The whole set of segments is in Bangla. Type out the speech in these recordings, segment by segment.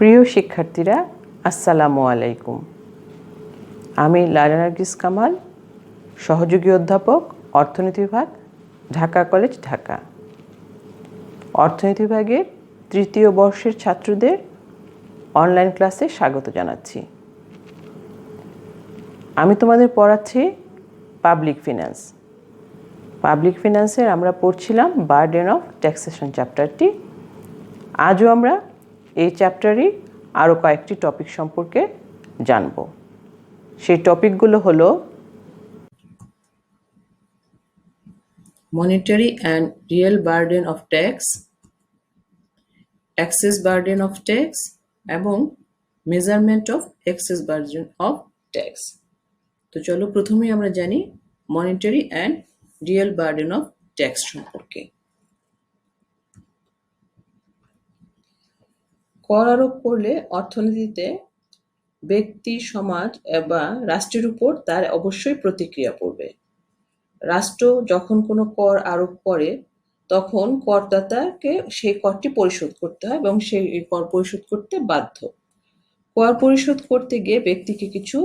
প্রিয় শিক্ষার্থীরা, আসসালামু আলাইকুম। আমি লায়লা নার্গিস কামাল, সহযোগী অধ্যাপক, অর্থনীতি বিভাগ, ঢাকা কলেজ, ঢাকা। অর্থনীতি বিভাগের তৃতীয় বর্ষের ছাত্রদের অনলাইন ক্লাসে স্বাগত জানাচ্ছি। আমি তোমাদের পড়াচ্ছি পাবলিক ফিন্যান্স। পাবলিক ফিন্যান্সের আমরা পড়ছিলাম বার্ডেন অফ ট্যাক্সেশন চ্যাপ্টারটি। আজও আমরা এই চ্যাপ্টারই আরও কয়েকটি টপিক সম্পর্কে জানব। সেই টপিকগুলো হলো monetary and real burden of tax, excess burden of tax এবং measurement of excess burden of tax. তো চলো প্রথমেই আমরা জানি monetary and real burden of tax সম্পর্কে। কর আরোপ করলে অর্থনীতিতে ব্যক্তি, সমাজ বা রাষ্ট্রের উপর তার অবশ্যই প্রতিক্রিয়া পড়বে। রাষ্ট্র যখন কোনো কর আরোপ করে তখন করদাতাকে সেই করটি পরিশোধ করতে হয় এবং সেই কর পরিশোধ করতে বাধ্য। কর পরিশোধ করতে গিয়ে ব্যক্তিকে কিছু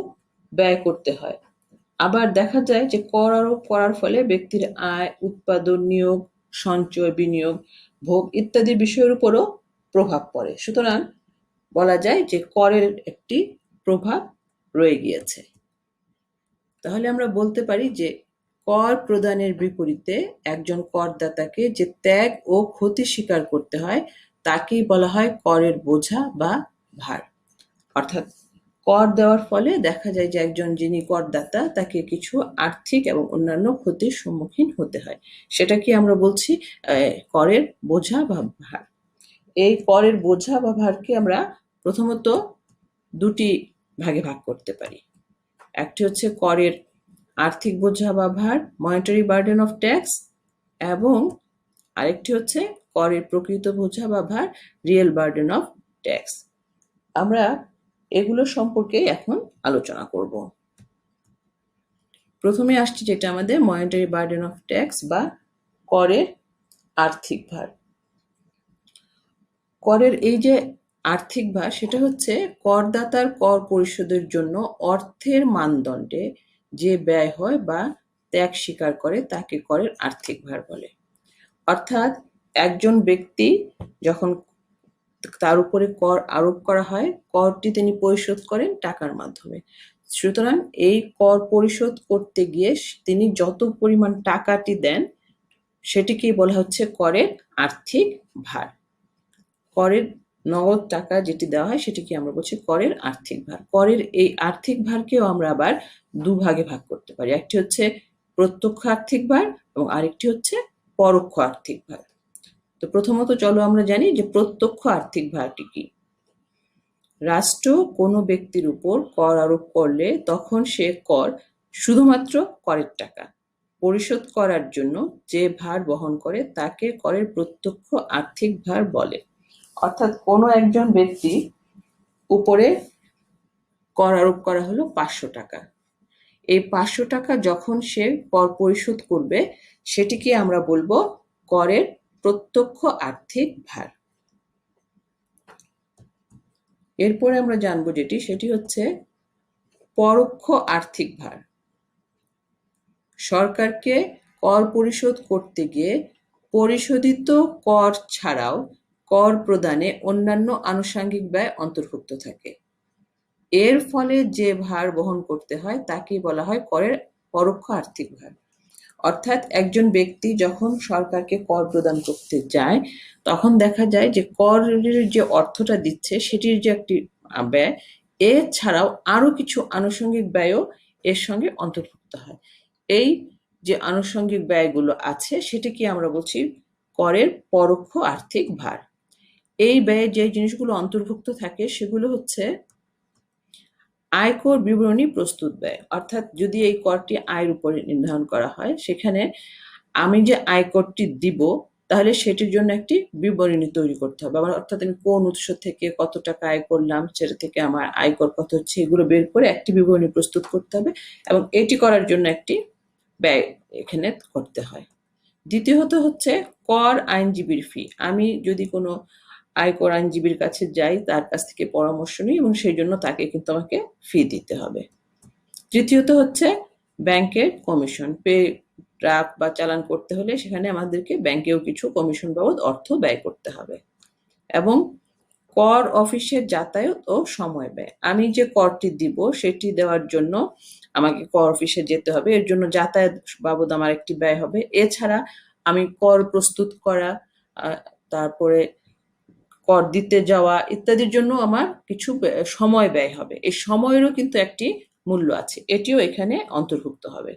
ব্যয় করতে হয়। আবার দেখা যায় যে কর আরোপ করার ফলে ব্যক্তির আয়, উৎপাদন, নিয়োগ, সঞ্চয়, বিনিয়োগ, ভোগ ইত্যাদি বিষয়ের উপরও প্রভাব পড়ে। সুতরাং বলা যায় যে করের একটি প্রভাব রয়ে গিয়েছে। তাহলে আমরা বলতে পারি যে কর প্রদানের বিপরীতে একজন করদাতাকে যে ত্যাগ ও ক্ষতি স্বীকার করতে হয় তাকেই বলা হয় করের বোঝা বা ভার। অর্থাৎ কর দেওয়ার ফলে দেখা যায় যে একজন যিনি করদাতা তাকে কিছু আর্থিক এবং অন্যান্য ক্ষতির সম্মুখীন হতে হয়। সেটাকে আমরা বলছি করের বোঝা বা ভার। এই করের বোঝা বা ভারকে আমরা প্রথমত দুটি ভাগে ভাগ করতে পারি। একটি হচ্ছে করের আর্থিক বোঝা বা ভার, মনিটারি বার্ডেন অফ ট্যাক্স, এবং আরেকটি হচ্ছে করের প্রকৃত বোঝা বা ভার, রিয়েল বার্ডেন অফ ট্যাক্স। আমরা এগুলো সম্পর্কে এখন আলোচনা করব। প্রথমে আসছে যেটা আমাদের মনিটারি বার্ডেন অফ ট্যাক্স বা করের আর্থিক ভার। করের এই যে আর্থিক ভার, সেটা হচ্ছে করদাতার কর পরিশোধের জন্য অর্থের মানদণ্ডে যে ব্যয় হয় বা ত্যাগ স্বীকার করে তাকে করের আর্থিক ভার বলে। অর্থাৎ একজন ব্যক্তি যখন তার উপরে কর আরোপ করা হয়, করটি তিনি পরিশোধ করেন টাকার মাধ্যমে। সুতরাং এই কর পরিশোধ করতে গিয়ে তিনি যত পরিমাণ টাকাটি দেন সেটিকেই বলা হচ্ছে করের আর্থিক ভার। করের নগদ টাকা যেটি দেওয়া হয় সেটিকে আমরা বলছি করের আর্থিক ভার। করের এই আর্থিক ভারকেও আমরা আবার দুভাগে ভাগ করতে পারি। একটি হচ্ছে প্রত্যক্ষ আর্থিক ভার এবং আরেকটি হচ্ছে পরোক্ষ আর্থিক ভার। তো প্রথমত চলো আমরা জানি যে প্রত্যক্ষ আর্থিক ভারটি কি। রাষ্ট্র কোনো ব্যক্তির উপর কর আরোপ করলে তখন সে কর শুধুমাত্র করের টাকা পরিশোধ করার জন্য যে ভার বহন করে তাকে করের প্রত্যক্ষ আর্থিক ভার বলে। অর্থাৎ কোনো একজন ব্যক্তি উপরে কর আরোপ করা হলো 500 টাকা। এই 500 টাকা যখন সে কর পরিশোধ করবে সেটিকে আমরা বলবো করের প্রত্যক্ষ আর্থিক ভার। এরপরে আমরা জানবো সেটি হচ্ছে পরোক্ষ আর্থিক ভার। সরকারকে কর পরিশোধ করতে গিয়ে পরিশোধিত কর ছাড়াও কর প্রদানে অন্যান্য আনুষঙ্গিক ব্যয় অন্তর্ভুক্ত থাকে। এর ফলে যে ভার বহন করতে হয় তাকে বলা হয় করের পরোক্ষ আর্থিক ভার। অর্থাৎ একজন ব্যক্তি যখন সরকারকে কর প্রদান করতে যায় তখন দেখা যায় যে করের যে অর্থটা দিচ্ছে সেটির যে একটি ব্যয়, এছাড়াও আরো কিছু আনুষঙ্গিক ব্যয়ও এর সঙ্গে অন্তর্ভুক্ত হয়। এই যে আনুষঙ্গিক ব্যয়গুলো আছে সেটিকে আমরা বলছি করের পরোক্ষ আর্থিক ভার। এই ব্যয়ে যে জিনিসগুলো অন্তর্ভুক্ত থাকে সেগুলো হচ্ছে আয়কর বিবরণী প্রস্তুত ব্যয়। অর্থাৎ যদি এই করটি আয়ের উপরে নির্ধারণ করা হয়, সেখানে আমি যে আয়করটি দিব তাহলে সেটির জন্য একটি বিবরণী তৈরি করতে হবে। অর্থাৎ আমি কোন উৎস থেকে কত টাকা আয় করলাম, সেটা থেকে আমার আয়কর কত হচ্ছে, এগুলো বের করে একটি বিবরণী প্রস্তুত করতে হবে এবং এটি করার জন্য একটি ব্যয় এখানে করতে হয়। দ্বিতীয়ত হচ্ছে কর আইনজীবীর ফি। আমি যদি কোনো আয়কর আইনজীবীর কাছে যাই, তার কাছ থেকে পরামর্শ নিই এবং সেই জন্য তাকে কিন্তু আমাকে ফি দিতে হবে। তৃতীয়ত হচ্ছে ব্যাংকের কমিশন। পে ট্রাক বা চালান করতে হলে সেখানে আমাদেরকে ব্যাংকেও কিছু কমিশন বাবদ অর্থ ব্যয় করতে হবে। এবং কর অফিসের যাতায়াত ও সময় ব্যয়। আমি যে করটি দিব সেটি দেওয়ার জন্য আমাকে কর অফিসে যেতে হবে, এর জন্য যাতায়াত বাবদ আমার একটি ব্যয় হবে। এছাড়া আমি কর প্রস্তুত করা, তারপরে কর দিতে যাওয়া ইত্যাদির জন্য আমার কিছু সময় ব্যয় হবে। এই সময়েরও কিন্তু একটি মূল্য আছে, এটিও এখানে অন্তর্ভুক্ত হবে।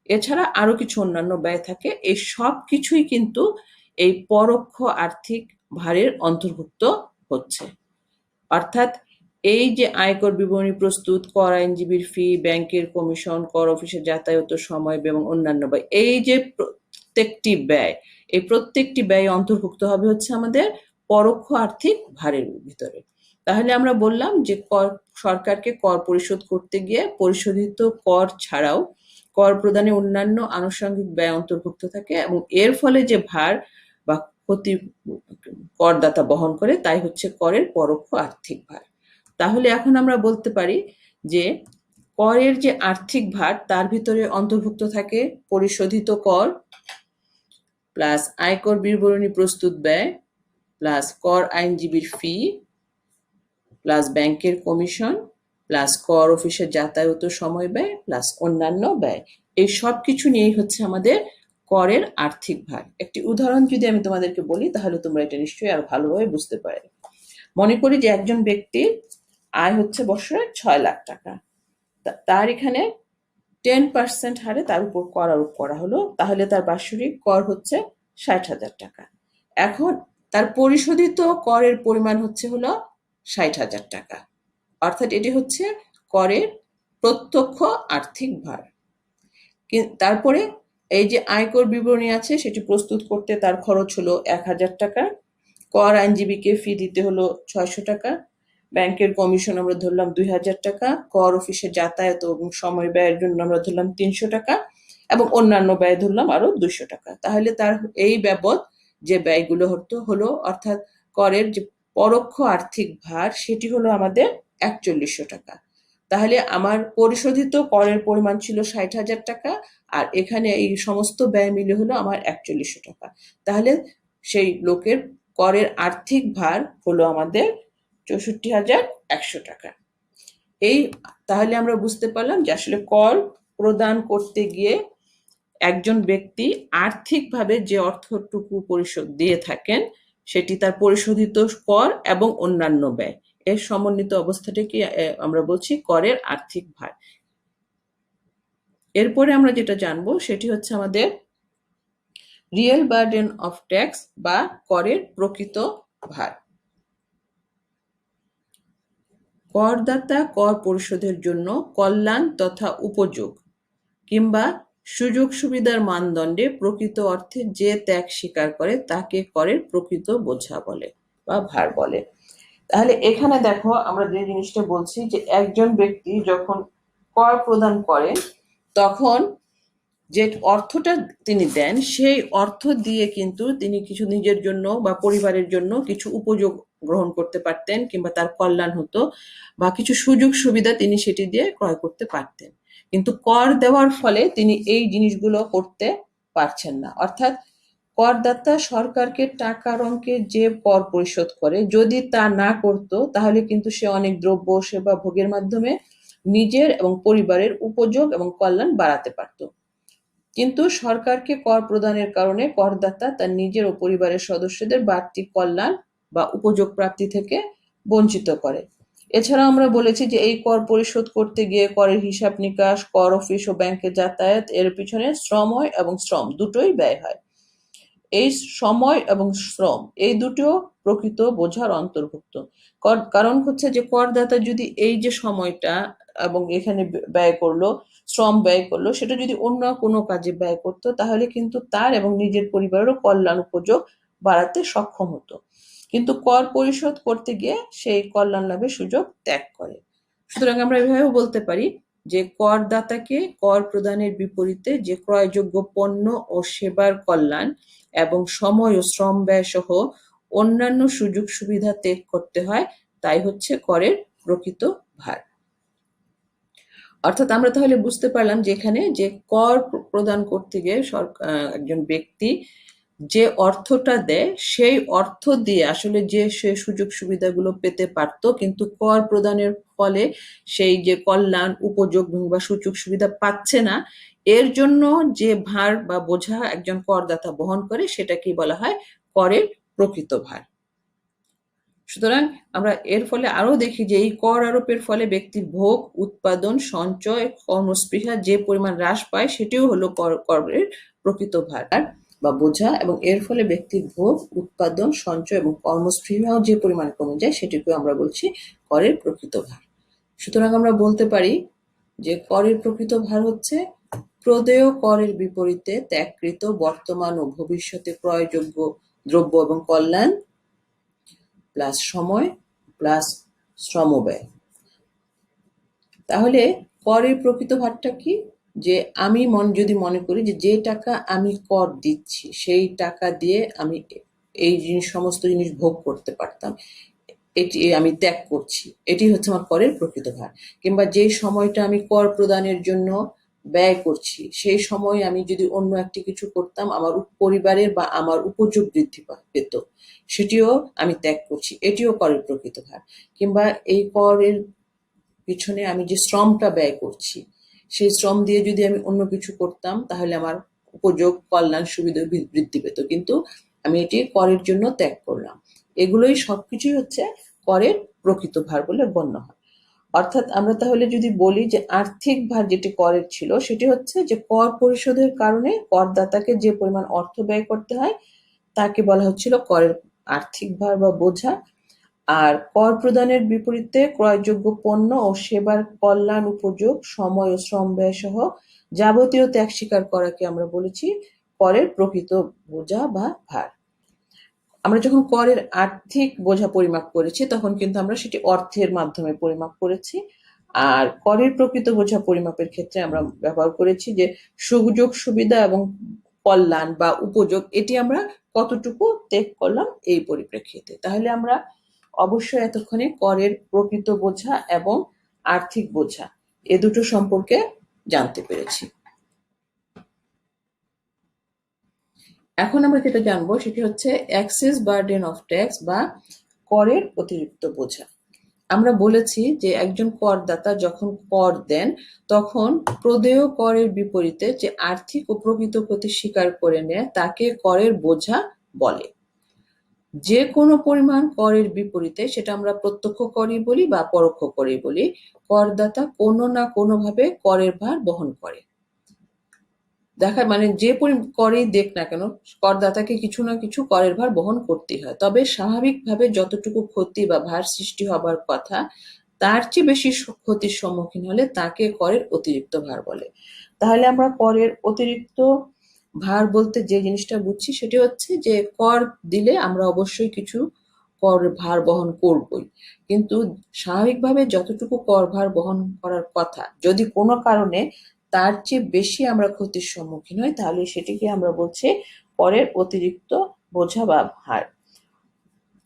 এছাড়া আরো কিছু অন্যান্য ব্যয় থাকে। এই সব কিছুই কিন্তু এই পরোক্ষ আর্থিক ভারের অন্তর্ভুক্ত হচ্ছে। অর্থাৎ এই যে আয়কর বিবরণী প্রস্তুত, কর আইনজীবীর ফি, ব্যাংকের কমিশন, কর অফিসের যাতায়াত সময় এবং অন্যান্য ব্যয়, এই যে প্রত্যেকটি ব্যয়, এই প্রত্যেকটি ব্যয় অন্তর্ভুক্ত হবে হচ্ছে আমাদের পরোক্ষ আর্থিক ভারের ভিতরে। তাহলে আমরা বললাম যে সরকারকে কর পরিশোধ করতে গিয়ে পরিশোধিত কর ছাড়াও কর প্রদানে অন্যান্য আনুষঙ্গিক ব্যয় অন্তর্ভুক্ত থাকে এবং এর ফলে যে ভার বা ক্ষতি করদাতা বহন করে তাই হচ্ছে করের পরোক্ষ আর্থিক ভার। তাহলে এখন আমরা বলতে পারি যে করের যে আর্থিক ভার তার ভিতরে অন্তর্ভুক্ত থাকে পরিশোধিত কর প্লাস আয়কর বিবরণী প্রস্তুত ব্যয় প্লাস কর আইনজীবীর ফি প্লাস ব্যাংকের কমিশন প্লাস কর অফিসের যাতায়াত সময় ব্যয় প্লাস অন্যান্য ব্যয়। এই সব কিছু নিয়েই হচ্ছে আমাদের করের আর্থিক ভার। একটি উদাহরণ যদি আমি তোমাদেরকে বলি তাহলে তোমরা এটা নিশ্চয়ই আরো ভালোভাবে বুঝতে পারবে। মনে করি যে একজন ব্যক্তির আয় হচ্ছে বছরে 6 লাখ টাকা, তার এখানে 10% হারে তার উপর কর আরোপ করা হলো, তাহলে তার বাৎসরিক কর হচ্ছে 60,000 টাকা। এখন তার পরিশোধিত করের পরিমাণ হচ্ছে হলো 60,000 টাকা। অর্থাৎ এটি হচ্ছে করের প্রত্যক্ষ আর্থিক ভার। তারপরে এই যে আয়কর বিবরণী আছে সেটি প্রস্তুত করতে তার খরচ হলো 1,000 টাকা, কর আইনজীবীকে ফি দিতে হলো 600 টাকা, ব্যাংকের কমিশন আমরা ধরলাম 2,000 টাকা, কর অফিসে যাতায়াত এবং সময় ব্যয়ের জন্য আমরা ধরলাম 300 টাকা এবং অন্যান্য ব্যয় ধরলাম আরো 200 টাকা। তাহলে তার এই বাবদ যে ব্যয়গুলো হলো অর্থাৎ করের যে পরোক্ষ আর্থিক ভার সেটি হলো আমাদের 4100 টাকা। তাহলে আমার পরিশোধিত করের পরিমাণ ছিল 60,000 টাকা আর এখানে এই সমস্ত ব্যয় মিলে হলো আমার 4100 টাকা। তাহলে সেই লোকের করের আর্থিক ভার হলো আমাদের 64,100 টাকা। তাহলে আমরা বুঝতে পারলাম যে আসলে কর প্রদান করতে গিয়ে একজন ব্যক্তি আর্থিকভাবে যে অর্থটুকু পরিশোধ দিয়ে থাকেন সেটি তার পরিশোধিত কর এবং অন্যান্য ব্যয়, এর সমন্বিত অবস্থাটাকে আমরা বলছি করের আর্থিক ভার। এরপরে আমরা যেটা জানবো সেটি হচ্ছে আমাদের রিয়েল বার্ডেন অফ ট্যাক্স বা করের প্রকৃত ভার। করদাতা কর পরিশোধের জন্য কল্যাণ তথা উপযোগ কিংবা সুযোগ সুবিধার মানদণ্ডে প্রকৃত অর্থে যে ত্যাগ স্বীকার করে তাকে করের প্রকৃত বোঝা বলে বা ভার বলে। তাহলে এখানে দেখো আমরা যে জিনিসটা বলছি যে একজন ব্যক্তি যখন কর প্রদান করেন তখন যে অর্থটা তিনি দেন সেই অর্থ দিয়ে কিন্তু তিনি কিছু নিজের জন্য বা পরিবারের জন্য কিছু উপযোগ গ্রহণ করতে পারতেন কিংবা তার কল্যাণ হতো বা কিছু সুযোগ সুবিধা তিনি সেটি দিয়ে ক্রয় করতে পারতেন। কিন্তু কর দেওয়ার ফলে তিনি এই জিনিসগুলো করতে পারছেন না। অর্থাৎ করদাতা সরকারকে টাকার অঙ্কে যে কর পরিশোধ করে যদি তা না করত তাহলে কিন্তু সে অনেক দ্রব্য সেবা ভোগের মাধ্যমে নিজের এবং পরিবারের উপযোগ এবং কল্যাণ বাড়াতে পারত। কিন্তু সরকারকে কর প্রদানের কারণে করদাতা তার নিজের ও পরিবারের সদস্যদের বাড়তি কল্যাণ বা উপযোগ প্রাপ্তি থেকে বঞ্চিত করে। এছাড়া আমরা বলেছি যে এই কর পরিশোধ করতে গিয়ে করের হিসাব নিকাশ, কর অফিস ও ব্যাংকে যাতায়াত, এর পিছনে সময় এবং শ্রম দুটোই ব্যয় হয়। এই সময় এবং শ্রম এই দুটো প্রকৃত বোঝার অন্তর্ভুক্ত। কারণ হচ্ছে যে করদাতা যদি এই যে সময়টা এবং এখানে ব্যয় করলো, শ্রম ব্যয় করলো, সেটা যদি অন্য কোনো কাজে ব্যয় করতো তাহলে কিন্তু তার এবং নিজের পরিবারেরও কল্যাণ উপযোগ বাড়াতে সক্ষম হতো। কিন্তু কর পরিশোধ করতে গিয়ে সেই কল্যাণ লাভের সুযোগ ত্যাগ করে। সুতরাং আমরা এভাবেও বলতে পারি যে করদাতাকে কর প্রদানের বিপরীতে যে ক্রয়যোগ্য পণ্য ও সেবার কল্যাণ এবং সময় ও শ্রম ব্যয় সহ অন্যান্য সুযোগ সুবিধা ত্যাগ করতে হয়, তাই হচ্ছে করের প্রকৃত ভার। অর্থাৎ আমরা তাহলে বুঝতে পারলাম যে এখানে যে কর প্রদান করতে গিয়ে একজন ব্যক্তি যে অর্থটা দেয় সেই অর্থ দিয়ে আসলে যে সে সুযোগ সুবিধাগুলো পেতে পারত, কিন্তু কর প্রদানের ফলে সেই যে কল্যাণ, উপযোগ বা সুযোগ সুবিধা পাচ্ছে না, এর জন্য যে ভার বা বোঝা একজন করদাতা বহন করে সেটাকেই বলা হয় করের প্রকৃত ভার। সুতরাং আমরা এর ফলে আরো দেখি যে এই কর আরোপের ফলে ব্যক্তির ভোগ, উৎপাদন, সঞ্চয়, কর্মস্পৃহা যে পরিমাণ হ্রাস পায় সেটিও হলো করের প্রকৃত ভার বা বোঝা, এবং এর ফলে ব্যক্তির ভোগ, উৎপাদন, সঞ্চয় এবং কর্মস্পৃহাও যে পরিমাণ কমে যায় সেটিকেও আমরা বলছি করের প্রকৃত ভার। সুতরাং আমরা বলতে পারি যে করের প্রকৃত ভার হচ্ছে প্রদেয় করের বিপরীতে ত্যাগকৃত বর্তমান ও ভবিষ্যতে ক্রয়যোগ্য দ্রব্য এবং কল্যাণ প্লাস সময় প্লাস শ্রমব্যয়। তাহলে করের প্রকৃত ভারটা কি? যে আমি যদি মনে করি যে টাকা আমি কর দিচ্ছি সেই টাকা দিয়ে আমি এই সমস্ত জিনিস ভোগ করতে পারতাম, এটি আমি ত্যাগ করছি, এটি হচ্ছে আমার করের প্রকৃত ভার। কিংবা যে সময়টা আমি কর প্রদানের জন্য ব্যয় করছি সেই সময় আমি যদি অন্য একটি কিছু করতাম আমার পরিবারের বা আমার উপযোগ বৃদ্ধি পেত, সেটিও আমি ত্যাগ করছি, এটিও করের প্রকৃত ভার। কিংবা এই করের পিছনে আমি যে শ্রমটা ব্যয় করছি সেই শ্রম দিয়ে যদি আমি অন্য কিছু করতাম তাহলে আমার উপযোগ, কল্যাণ, সুবিধা বৃদ্ধি পেত, কিন্তু আমি এটি করের জন্য ত্যাগ করলাম। এগুলোই সবকিছুই হচ্ছে করের প্রকৃত ভার বলে গণ্য হয়। অর্থাৎ আমরা তাহলে যদি বলি যে আর্থিক ভার যেটি করের ছিল সেটি হচ্ছে যে কর পরিশোধের কারণে করদাতাকে যে পরিমাণ অর্থ ব্যয় করতে হয় তাকে বলা হচ্ছিল করের আর্থিক ভার বা বোঝা। আর কর প্রদানের বিপরীতে ক্রয়যোগ্য পণ্য ও সেবার কল্যাণ, উপযোগ, সময় ও শ্রম ব্যয় সহ যাবতীয় ত্যাগ স্বীকার করাকে আমরা বলেছি করের প্রকৃত বোঝা বা ভার। আমরা যখন করের আর্থিক বোঝা পরিমাপ করেছি তখন কিন্তু আমরা সেটি অর্থের মাধ্যমে পরিমাপ করেছি, আর করের প্রকৃত বোঝা পরিমাপের ক্ষেত্রে আমরা ব্যবহার করেছি যে সুযোগ সুবিধা এবং কল্যাণ বা উপযোগ এটি আমরা কতটুকু ত্যাগ করলাম এই পরিপ্রেক্ষিতে। তাহলে আমরা অবশ্যই এতক্ষণে করের প্রকৃত বোঝা এবং আর্থিক বোঝা এ দুটো সম্পর্কে জানতে পেরেছি। এখন আমরা যেটা জানবো সেটি হচ্ছে এক্সেস বার্ডেন অফ ট্যাক্স বা করের অতিরিক্ত বোঝা। আমরা বলেছি যে একজন করদাতা যখন কর দেন তখন প্রদেয় করের বিপরীতে যে আর্থিক ও প্রকৃত ক্ষতি স্বীকার করে নেয় তাকে করের বোঝা বলে। যে কোনো পরিমাণ করের বিপরীতে, সেটা আমরা প্রত্যক্ষ করই বলি বা পরোক্ষ করই বলি, করদাতা কোনো না কোনোভাবে করের ভার বহন করে। মানে যে করেই দেখ না কেন করদাতাকে কিছু না কিছু করের ভার বহন করতেই হয়, তবে স্বাভাবিকভাবে যতটুকু ক্ষতি বা ভার সৃষ্টি হবার কথা তার চেয়ে বেশি ক্ষতির সম্মুখীন হলে তাকে করের অতিরিক্ত ভার বলে। তাহলে আমরা করের অতিরিক্ত ভার বলতে যে জিনিসটা বুঝছি সেটি হচ্ছে যে কর দিলে আমরা অবশ্যই কিছু কর ভার বহন করবই, কিন্তু স্বাভাবিকভাবে যতটুকু কর ভার বহন করার কথা যদি কোনো কারণে তার চেয়ে বেশি আমরা ক্ষতির সম্মুখীন হই তাহলে সেটিকে আমরা বলছি করের অতিরিক্ত বোঝা বা ভার।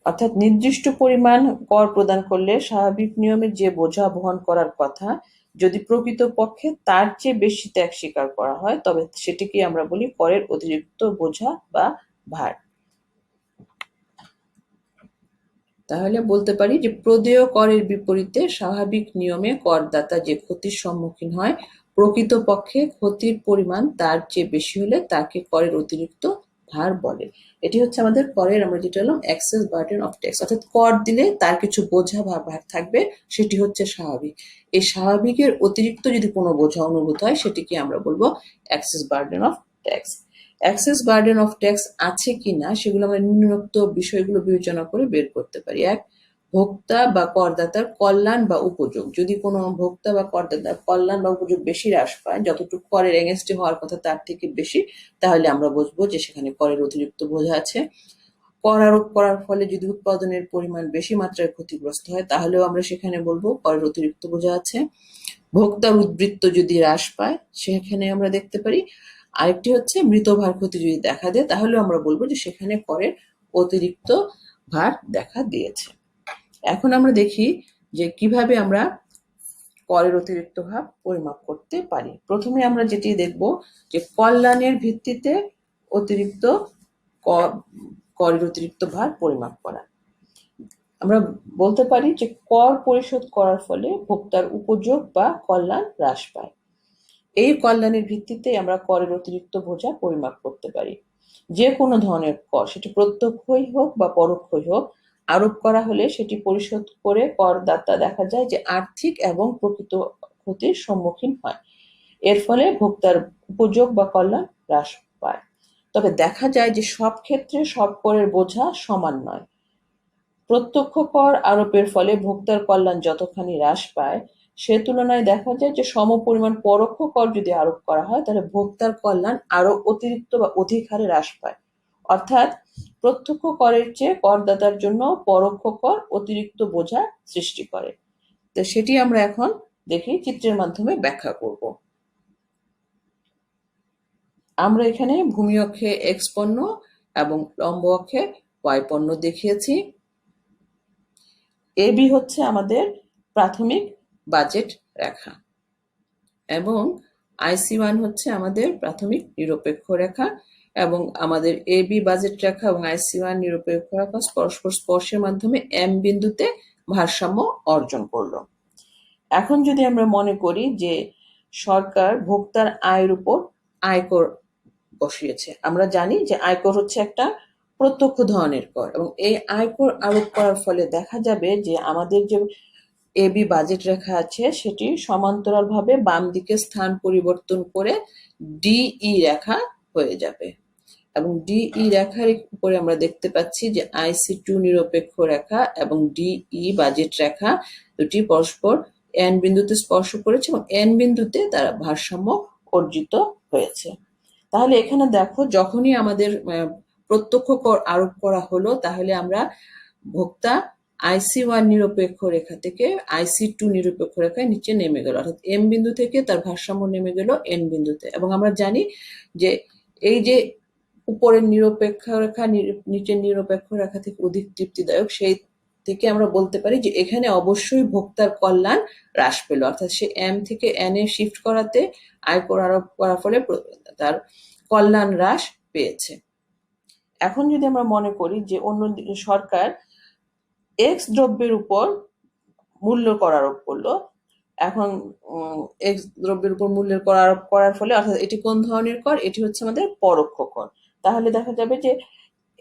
অর্থাৎ নির্দিষ্ট পরিমাণ কর প্রদান করলে স্বাভাবিক নিয়মে যে বোঝা বহন করার কথা যদি প্রকৃতপক্ষে তার চেয়ে বেশি ত্যাগ স্বীকার করা হয় তবে সেটিকে আমরা বলি করের অতিরিক্ত বোঝা বা ভার। তাহলে বলতে পারি যে প্রদেয় করের বিপরীতে স্বাভাবিক নিয়মে করদাতা যে ক্ষতির সম্মুখীন হয় প্রকৃতপক্ষে ক্ষতির পরিমাণ তার চেয়ে বেশি হলে তাকে করের অতিরিক্ত ভার বলে। এটি হচ্ছে আমাদের করের আমরা যেটা হলাম এক্সেস বার্ডেন অফ ট্যাক্স। অর্থাৎ কর দিলে তার কিছু বোঝা বা ভার থাকবে, সেটি হচ্ছে স্বাভাবিক। এই স্বাভাবিকের অতিরিক্ত যদি কোনো বোঝা অনুভূত হয় সেটিকে আমরা বলবো excess burden of tax. Excess burden of tax আছে কিনা সেগুলো আমরা নিম্নোক্ত বিষয়গুলো বিবেচনা করে বের করতে পারি। এক, ভোক্তা বা করদাতার কল্যাণ বা উপযোগ। যদি কোনো ভোক্তা বা করদাতার কল্যাণ বা উপযোগ বেশি হ্রাস পায়, যতটুকু করের এগেনস্টে হওয়ার কথা তার থেকে বেশি, তাহলে আমরা বুঝবো যে সেখানে করের অতিরিক্ত বোঝা আছে। কর আরোপ করার ফলে যদি উৎপাদনের পরিমাণ বেশি মাত্রায় ক্ষতিগ্রস্ত হয় তাহলেও আমরা সেখানে বলবো করের অতিরিক্ত বোঝা আছে। ভোক্তার উদ্বৃত্ত যদি হ্রাস পায় সেখানে আমরা দেখতে পারি। আরেকটি হচ্ছে মৃত ভার ক্ষতি যদি দেখা দেয় তাহলেও আমরা বলবো যে সেখানে করের অতিরিক্ত ভার দেখা দিয়েছে। এখন আমরা দেখি যে কিভাবে আমরা করের অতিরিক্ত ভার পরিমাপ করতে পারি। প্রথমে আমরা যেটি দেখব যে কল্যাণের ভিত্তিতে অতিরিক্ত করের অতিরিক্ত ভার পরিমাপ করা। আমরা বলতে পারি যে কর পরিশোধ করার ফলে ভোক্তার উপযোগ বা কল্যাণ হ্রাস পায়। এই কল্যাণের ভিত্তিতে আমরা করের অতিরিক্ত বোঝা পরিমাপ করতে পারি। যে কোনো ধরনের কর, সেটি প্রত্যক্ষই হোক বা পরোক্ষই হোক, আরোপ করা হলে সেটি পরিশোধ করে করদাতা দেখা যায় যে আর্থিক এবং প্রকৃত ক্ষতির সম্মুখীন হয়। এর ফলে ভোক্তার উপযোগ বা কল্যাণ হ্রাস পায়। তবে দেখা যায় যে সব ক্ষেত্রে সব করের বোঝা সমান নয়। প্রত্যক্ষ কর আরোপের ফলে ভোক্তার কল্যাণ যতখানি হ্রাস পায়, সে তুলনায় দেখা যায় যে সমপরিমাণ পরোক্ষ কর যদি আরোপ করা হয় তাহলে ভোক্তার কল্যাণ আরো অতিরিক্ত বা অধিক হারে হ্রাস পায়। অর্থাৎ প্রত্যক্ষ করের চেয়ে করদাতার জন্য পরোক্ষ কর অতিরিক্ত বোঝা সৃষ্টি করে। তো সেটি আমরা এখন দেখি চিত্রের মাধ্যমে ব্যাখ্যা করব। আমরা এখানে ভূমি অক্ষে এক্স পণ্য এবং লম্ব অক্ষে ওয়াই পণ্য দেখিয়েছি। এবি হচ্ছে আমাদের প্রাথমিক বাজেট রেখা এবং IC1 হচ্ছে আমাদের প্রাথমিক নিরপেক্ষ রেখা, এবং আমাদের এবি বাজেট রেখা এবং IC1 নিরপেক্ষ রেখা পরস্পর স্পর্শের মাধ্যমে এম বিন্দুতে ভারসাম্য অর্জন করলো। এখন যদি আমরা মনে করি যে সরকার ভোক্তার আয়ের উপর আয়কর বসিয়েছে, আমরা জানি যে আয়কর হচ্ছে একটা প্রত্যক্ষ ধরনের কর, এবং এই আয়কর আরোপ করার ফলে দেখা যাবে যে আমাদের যে এবি বাজেট রেখা আছে সেটি সমান্তরালভাবে বাম দিকে স্থান পরিবর্তন করে ডিই রেখা হয়ে যাবে, এবং ডিই রেখার উপরে আমরা দেখতে পাচ্ছি যে IC2 নিরপেক্ষ রেখা এবং ডিই বাজেট রেখা দুটি পরস্পর এন বিন্দুতে স্পর্শ করেছে এবং এন বিন্দুতে তারা ভারসাম্য অর্জিত হয়েছে। তাহলে এখানে দেখো, যখনই আমাদের প্রত্যক্ষ কর আরোপ করা হলো তাহলে আমরা ভোক্তা IC1 নিরপেক্ষ রেখা থেকে IC2 নিরপেক্ষ রেখায় নিচে নেমে গেল, অর্থাৎ এম বিন্দু থেকে তার ভারসাম্য নেমে গেল এন বিন্দুতে। এবং আমরা জানি যে এই যে উপরের নিরপেক্ষ রেখা নিচের নিরপেক্ষ রেখা থেকে অধিক তৃপ্তিদায়ক, সেই থেকে আমরা বলতে পারি যে এখানে অবশ্যই ভোক্তার কল্যাণ হ্রাস পেল, অর্থাৎ সে এম থেকে এন এ শিফট করাতে আয়কর আরোপ করার ফলে তার কল্যাণ হ্রাস পেয়েছে। এখন যদি আমরা মনে করি যে অন্যদিকে সরকার এক্স দ্রব্যের উপর মূল্য কর আরোপ করলো, এখন এক্স দ্রব্যের উপর মূল্যের কর আরোপ করার ফলে, অর্থাৎ এটি কোন ধরনের কর, এটি হচ্ছে আমাদের পরোক্ষ কর। তাহলে দেখা যাবে যে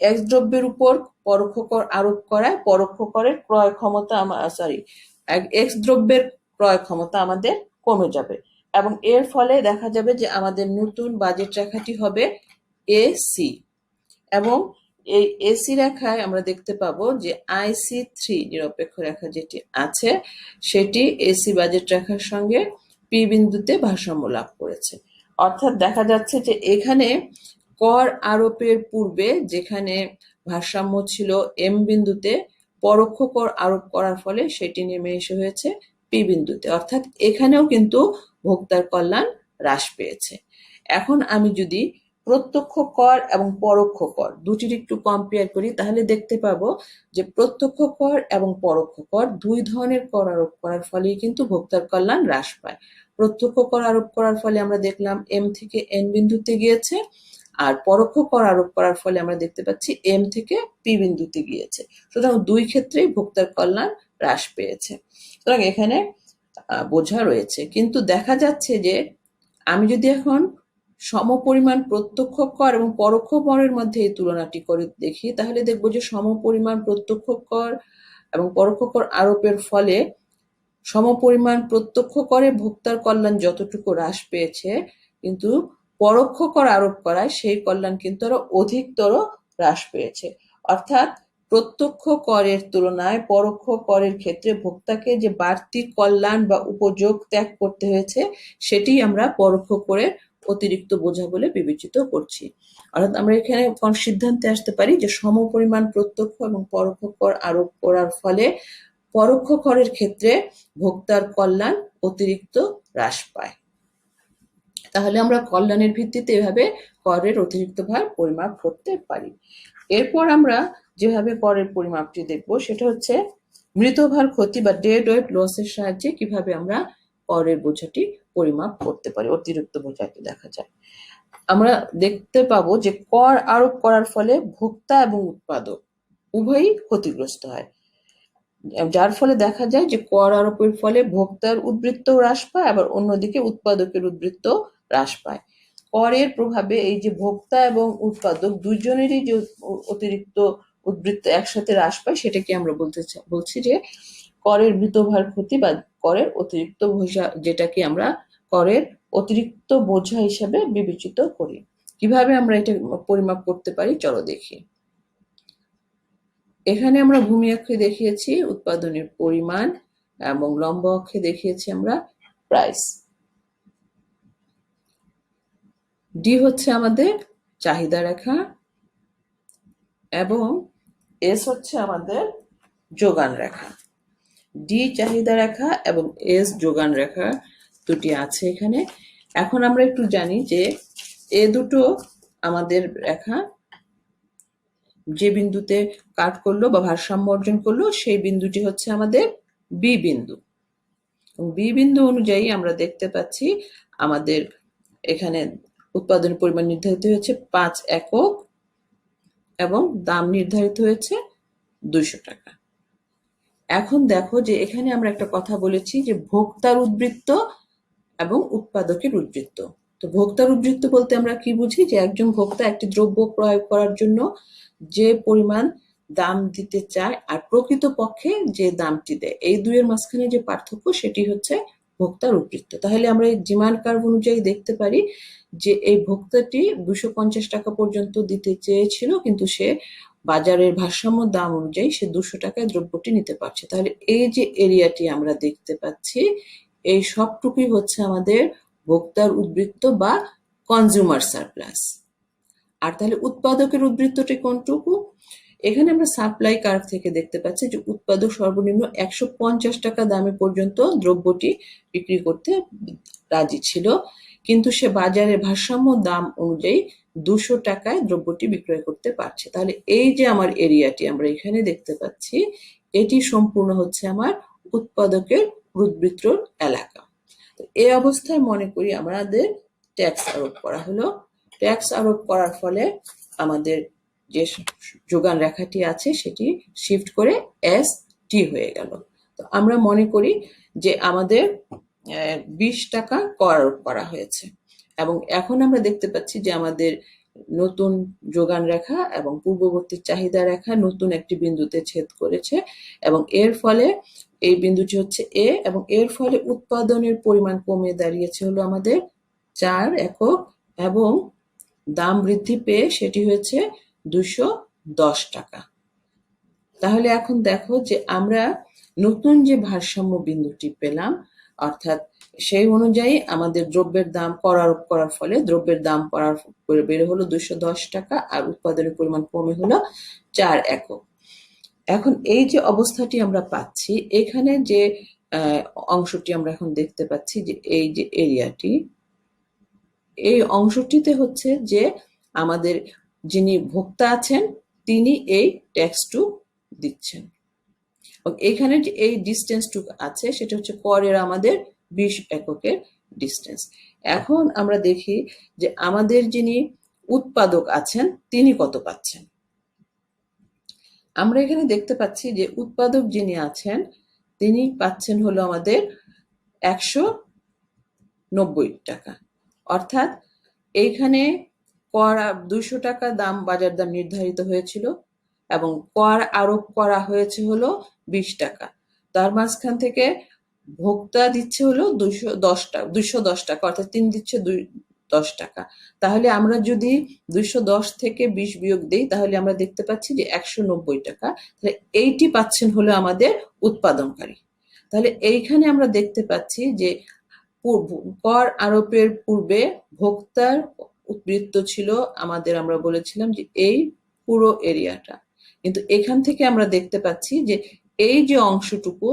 এক্স দ্রব্যের উপর পরোক্ষ কর আরোপ করায় পরোক্ষ করের ক্রয় ক্ষমতা এক্স দ্রব্যের ক্রয় ক্ষমতা আমাদের কমে যাবে, এবং এর ফলে দেখা যাবে যে আমাদের নতুন বাজেট রেখাটি হবে AC, এবং এই AC রেখায় আমরা দেখতে পাবো যে IC3 নিরপেক্ষ রেখা যেটি আছে সেটি AC বাজেট রেখার সঙ্গে P বিন্দুতে ভারসাম্য লাভ করেছে। অর্থাৎ দেখা যাচ্ছে যে এখানে কর আরোপের পূর্বে যেখানে ভারসাম্য ছিল M বিন্দুতে, পরোক্ষ কর আরোপ করার ফলে সেটি নেমে এসে হয়েছে P বিন্দুতে, অর্থাৎ এখানেও কিন্তু ভোক্তার কল্যাণ হ্রাস পেয়েছে। এখন আমি যদি প্রত্যক্ষ কর এবং পরোক্ষ কর দুটির একটু কম্পেয়ার করি তাহলে দেখতে পাবো যে প্রত্যক্ষ কর এবং পরোক্ষ কর দুই ধরনের কর আরোপ করার ফলেই কিন্তু ভোক্তার কল্যাণ হ্রাস পায়। প্রত্যক্ষ কর আরোপ করার ফলে আমরা দেখলাম এম থেকে এন বিন্দুতে গিয়েছে, আর পরোক্ষ কর আরোপ করার ফলে আমরা দেখতে পাচ্ছি এম থেকে পি বিন্দুতে গিয়েছে। সুতরাং দুই ক্ষেত্রেই ভোক্তার কল্যাণ হ্রাস পেয়েছে। সুতরাং এখানে বোঝা রয়েছে, কিন্তু দেখা যাচ্ছে যে আমি যদি এখন সমপরিমাণ প্রত্যক্ষ কর এবং পরোক্ষ করের মধ্যে এই তুলনাটি করে দেখি তাহলে দেখব যে সমপরিমাণ প্রত্যক্ষ কর এবং পরোক্ষ কর আরোপের ফলে সমপরিমাণ প্রত্যক্ষ করে ভোক্তার কল্যাণ যতটুকু হ্রাস পেয়েছে, কিন্তু পরোক্ষ কর আরোপ করায় সেই কল্যাণ কিন্তু আরো অধিকতর হ্রাস পেয়েছে। অর্থাৎ প্রত্যক্ষ করের তুলনায় পরোক্ষ করের ক্ষেত্রে ভোক্তাকে যে বাড়তি কল্যাণ বা উপযোগ ত্যাগ করতে হয়েছে সেটি আমরা পরোক্ষ করের অতিরিক্ত বোঝা বলে বিবেচিত করছি। অর্থাৎ আমরা এখানে কোন সিদ্ধান্তে আসতে পারি যে সমপরিমাণ প্রত্যক্ষ এবং পরোক্ষ কর আরোপ করার ফলে পরোক্ষ করের ক্ষেত্রে ভোক্তার কল্যাণ অতিরিক্ত হ্রাস পায়। তাহলে আমরা কল্যাণের ভিত্তিতে এভাবে করের অতিরিক্ত ভার পরিমাপ করতে পারি। এরপর আমরা যেভাবে করের পরিমাপটি দেখব সেটা হচ্ছে মৃতভার ক্ষতি বা ডেড ওয়েট লসের সাহায্যে কিভাবে আমরা করের বোঝাটি পরিমাপ করতে পারি, অতিরিক্ত বোঝাটি দেখা যায়। আমরা দেখতে পাবো যে কর আরোপ করার ফলে ভোক্তা এবং উৎপাদক উভয়ই ক্ষতিগ্রস্ত হয়, যার ফলে দেখা যায় যে কর আরোপের ফলে ভোক্তার উদ্বৃত্ত হ্রাস পায়, আবার অন্যদিকে উৎপাদকের উদ্বৃত্ত হ্রাস পায়। করের প্রভাবে এই যে ভোক্তা এবং উৎপাদক দুইজনেরই যে অতিরিক্ত উদ্বৃত্ত একসাথে হ্রাস পায় সেটাকে আমরা বলছি যে করের মৃতভার ক্ষতি বা করের অতিরিক্ত বোঝা, যেটাকে আমরা করের অতিরিক্ত বোঝা হিসাবে বিবেচিত করি। কিভাবে আমরা এটা পরিমাপ করতে পারি চলো দেখি। এখানে আমরা ভূমি অক্ষে দেখিয়েছি উৎপাদনের পরিমাণ এবং লম্ব অক্ষে দেখিয়েছি আমরা প্রাইস। ডি হচ্ছে আমাদের চাহিদা রেখা এবং এস হচ্ছে আমাদের যোগান রেখা। ডি চাহিদা রেখা এবং এস যোগান রেখা দুটি আছে এখানে। এখন আমরা একটু জানি যে এ দুটো আমাদের রেখা যে বিন্দুতে কাট করলো বা ভারসাম্য অর্জন করলো সেই বিন্দুটি হচ্ছে আমাদের বি বিন্দু। বি বিন্দু অনুযায়ী আমরা দেখতে পাচ্ছি আমাদের এখানে উৎপাদনের পরিমাণ নির্ধারিত হয়েছে 5 একক এবং দাম নির্ধারিত হয়েছে 200 টাকা। এখন দেখো যে এখানে আমরা একটা কথা বলেছি যে ভোক্তার উদ্বৃত্ত এবং উৎপাদকের উদ্বৃত্ত। তো ভোক্তার উদ্বৃত্ত বলতে আমরা কি বুঝি, যে একজন ভোক্তা একটি দ্রব্য প্রয়োগ করার জন্য যে পরিমাণ দাম দিতে চায় আর প্রকৃতপক্ষে যে দামটি দেয়, এই দুইয়ের মাঝখানে যে পার্থক্য সেটি হচ্ছে ভোক্তার উদ্বৃত্ত। তাহলে আমরা এই ডিমান্ড কার্ভ অনুযায়ী দেখতে পারি যে এই ভোক্তাটি 250 টাকা পর্যন্ত দিতে চেয়েছিল, কিন্তু সে বাজারের ভারসাম্য দাম অনুযায়ী সে 200 টাকায় দ্রব্যটি নিতে পারছে। তাহলে এই যে এরিয়াটি আমরা দেখতে পাচ্ছি এই সবটুকুই হচ্ছে আমাদের ভোক্তার উদ্বৃত্ত বা কনজিউমার সারপ্লাস। আর তাহলে উৎপাদকের উদ্বৃত্তটি কোনটুকু? এখানে আমরা সাপ্লাই কার্ভ থেকে দেখতে পাচ্ছি যে উৎপাদক সর্বনিম্ন 150 টাকা দামে পর্যন্ত দ্রব্যটি বিক্রি করতে রাজি ছিল, কিন্তু সে বাজারে ভারসাম্য দাম অনুযায়ী 200 টাকায় দ্রব্যটি বিক্রয় করতে পারছে। তাহলে এই যে আমার এরিয়াটি আমরা এখানে দেখতে পাচ্ছি এটি সম্পূর্ণ হচ্ছে আমার উৎপাদকের উদ্বৃত্তর এলাকা। তো এই অবস্থায় মনে করি আমাদের ট্যাক্স আরোপ করা হলো। ট্যাক্স আরোপ করার ফলে আমাদের যে যোগান রেখাটি আছে সেটি শিফট করে এস টি হয়ে গেল। তো আমরা মনে করি যে আমাদের 20 টাকা কর আরোপ করা হয়েছে এবং এখন আমরা দেখতে পাচ্ছি যে আমাদের নতুন যোগান রেখা এবং পূর্ববর্তী চাহিদা রেখা নতুন একটি বিন্দুতে ছেদ করেছে এবং এর ফলে এই বিন্দুটি হচ্ছে এ এবং এর ফলে উৎপাদনের পরিমাণ কমে দাঁড়িয়েছে হলো আমাদের 4 একক এবং দাম বৃদ্ধি পেয়ে সেটি হয়েছে 210 টাকা। তাহলে এখন দেখো যে আমরা নতুন যে ভারসাম্য বিন্দুটি পেলাম, অর্থাৎ সেই অনুযায়ী আমাদের দ্রব্যের দাম কর আরোপ করার ফলে দ্রব্যের দাম বেড়ে হলো 210 টাকা আর উৎপাদনের পরিমাণ কমে হলো 4 একক। এখন এই যে অবস্থাটি আমরা পাচ্ছি এখানে যে অংশটি আমরা এখন দেখতে পাচ্ছি যে এই যে এরিয়াটি, এই অংশটিতে হচ্ছে যে আমাদের যিনি ভোক্তা আছেন তিনি এই ট্যাক্সটু দিচ্ছেন। এখানে যে এই ডিস্টেন্সটুকু আছে সেটা হচ্ছে করের আমাদের 20 এককের ডিস্টেন্স। এখন আমরা দেখি যে আমাদের যিনি উৎপাদক আছেন তিনি কত পাচ্ছেন। আমরা এখানে দেখতে পাচ্ছি যে উৎপাদক যিনি আছেন তিনি পাচ্ছেন হলো আমাদের 190 টাকা, অর্থাৎ এইখানে কর 200 টাকা দাম বাজার দাম নির্ধারিত হয়েছিল এবং কর আরোপ করা হয়েছে হলো 20 টাকা। তার মাঝখান থেকে ভোক্তা দিচ্ছে হলো 210 টাকা, অর্থাৎ তিনি দিচ্ছে 10 টাকা। তাহলে আমরা যদি 210 থেকে 20 বিয়োগ দেই তাহলে আমরা দেখতে পাচ্ছি যে 190 টাকা। তাহলে এইটি পাচ্ছেন হলো আমাদের উৎপাদনকারী। তাহলে এইখানে আমরা দেখতে পাচ্ছি যে কর আরোপের পূর্বে ভোক্তার উদ্বৃত্ত ছিল আমাদের, আমরা বলেছিলাম যে এই পুরো এরিয়াটা, কিন্তু এখান থেকে আমরা দেখতে পাচ্ছি যে এই যে অংশটুকু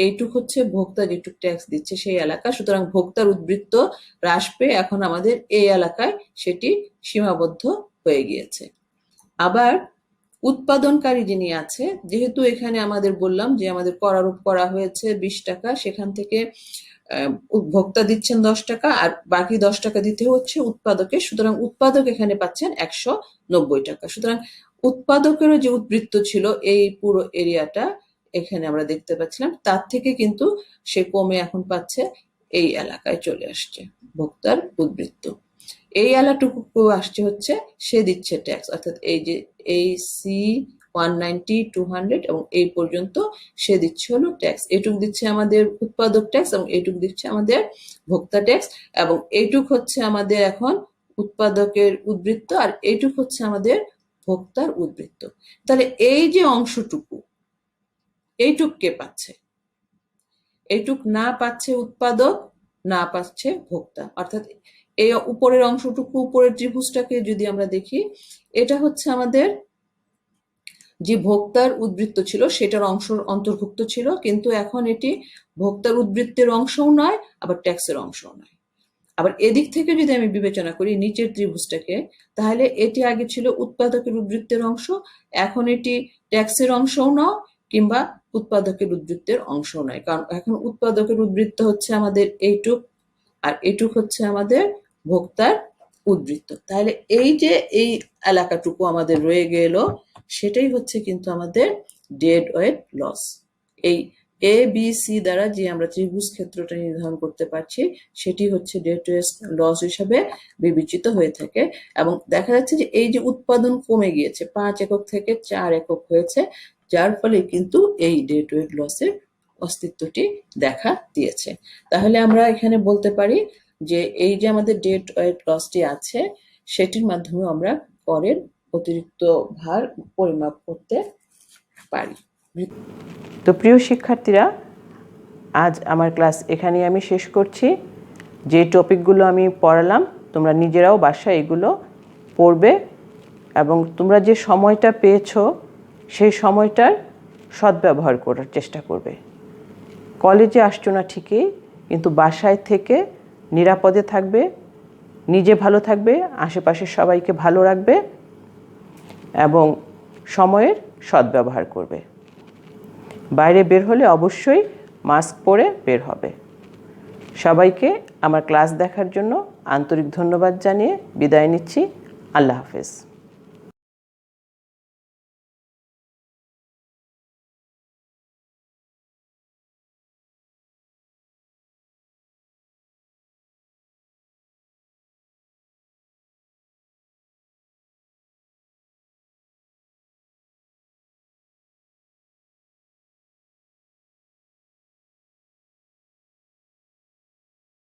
এইটুক হচ্ছে ভোক্তা যেটুক ট্যাক্স দিচ্ছে সেই এলাকা। সুতরাং ভোক্তার উদ্বৃত্ত হ্রাস পেয়ে এখন আমাদের এই এলাকায় সেটি সীমাবদ্ধ হয়ে গিয়েছে। আবার উৎপাদনকারী যিনি আছে, যেহেতু এখানে আমাদের বললাম যে আমাদের কর আরোপ করা হয়েছে 20 টাকা, সেখান থেকে ভোক্তা দিচ্ছেন 10 টাকা আর বাকি 10 টাকা দিতে হচ্ছে উৎপাদকের। সুতরাং উৎপাদক এখানে পাচ্ছেন 190 টাকা। সুতরাং উৎপাদকেরও যে উদ্বৃত্ত ছিল এই পুরো এরিয়াটা এখানে আমরা দেখতে পাচ্ছিলাম, তার থেকে কিন্তু সে কমে এখন পাচ্ছে এই এলাকায় চলে আসছে ভোক্তার উদ্বৃত্ত। এই এলাকাটুকু আসছে হচ্ছে সে দিচ্ছে ট্যাক্স, অর্থাৎ এই যে এই C190, 200 এবং এই পর্যন্ত সে দিচ্ছে হলো ট্যাক্স। এইটুক দিচ্ছে আমাদের উৎপাদক ট্যাক্স এবং এইটুক দিচ্ছে আমাদের ভোক্তা ট্যাক্স, এবং এইটুক হচ্ছে আমাদের এখন উৎপাদকের উদ্বৃত্ত আর এইটুক হচ্ছে আমাদের ভোক্তার উদ্বৃত্ত। তাহলে এই যে অংশটুকু এইটুক কে পাচ্ছে? এইটুক না পাচ্ছে উৎপাদক, না পাচ্ছে ভোক্তা। অর্থাৎ এই উপরের অংশটুকু, উপরের ত্রিভুজটাকে যদি আমরা দেখি, এটা হচ্ছে আমাদের যে ভোক্তার উদ্বৃত্ত ছিল সেটার অংশ অন্তর্ভুক্ত ছিল, কিন্তু এখন এটি ভোক্তার উদ্বৃত্তের অংশও নয় আবার ট্যাক্সের অংশও নয়। আবার এদিক থেকে যদি আমি বিবেচনা করি নিচের ত্রিভুজটাকে, তাহলে এটি আগে ছিল উৎপাদকের উদ্বৃত্তের অংশ, এখন এটি ট্যাক্সের অংশও নয় কিংবা উৎপাদকের উদ্বৃত্তের অংশও নয়, কারণ এখন উৎপাদকের উদ্বৃত্ত হচ্ছে আমাদের এইটুক আর এইটুক হচ্ছে আমাদের ভোক্তার উদ্বৃত্ত। তাহলে এই যে এই এলাকাটুকু আমাদের রয়ে গেল, সেটাই হচ্ছে কিন্তু আমাদের ডেড ওয়েট লস। এই ABC দ্বারা যে আমরা ত্রিভুজ ক্ষেত্রটা নির্ধারণ করতে পারছি সেটি হচ্ছে ডেড ওয়েট লস হিসাবে বিবেচিত হয়ে থাকে। এবং দেখা যাচ্ছে যে এই যে উৎপাদন কমে গিয়েছে, 5 একক থেকে 4 একক হয়েছে, যার ফলে কিন্তু এই ডেড ওয়েট লসের অস্তিত্বটি দেখা দিয়েছে। তাহলে আমরা এখানে বলতে পারি যে এই যে আমাদের ডেড ওয়েট লসটি আছে সেটির মাধ্যমে আমরা করের অতিরিক্ত ভার পরিমাপ করতে পারি। তো প্রিয় শিক্ষার্থীরা, আজ আমার ক্লাস এখানেই আমি শেষ করছি। যে টপিকগুলো আমি পড়ালাম তোমরা নিজেরাও বাসায় এগুলো পড়বে এবং তোমরা যে সময়টা পেয়েছো সেই সময়টার সদ্ব্যবহার করার চেষ্টা করবে। কলেজে আসছো না ঠিকই, কিন্তু বাসায় থেকে নিরাপদে থাকবে, নিজে ভালো থাকবে, আশেপাশের সবাইকে ভালো রাখবে এবং সময়ের সদ্ব্যবহার করবে। বাইরে বের হলে অবশ্যই মাস্ক পরে বের হবে। সবাইকে আমার ক্লাস দেখার জন্য আন্তরিক ধন্যবাদ জানিয়ে বিদায় নিচ্ছি। আল্লাহ হাফেজ।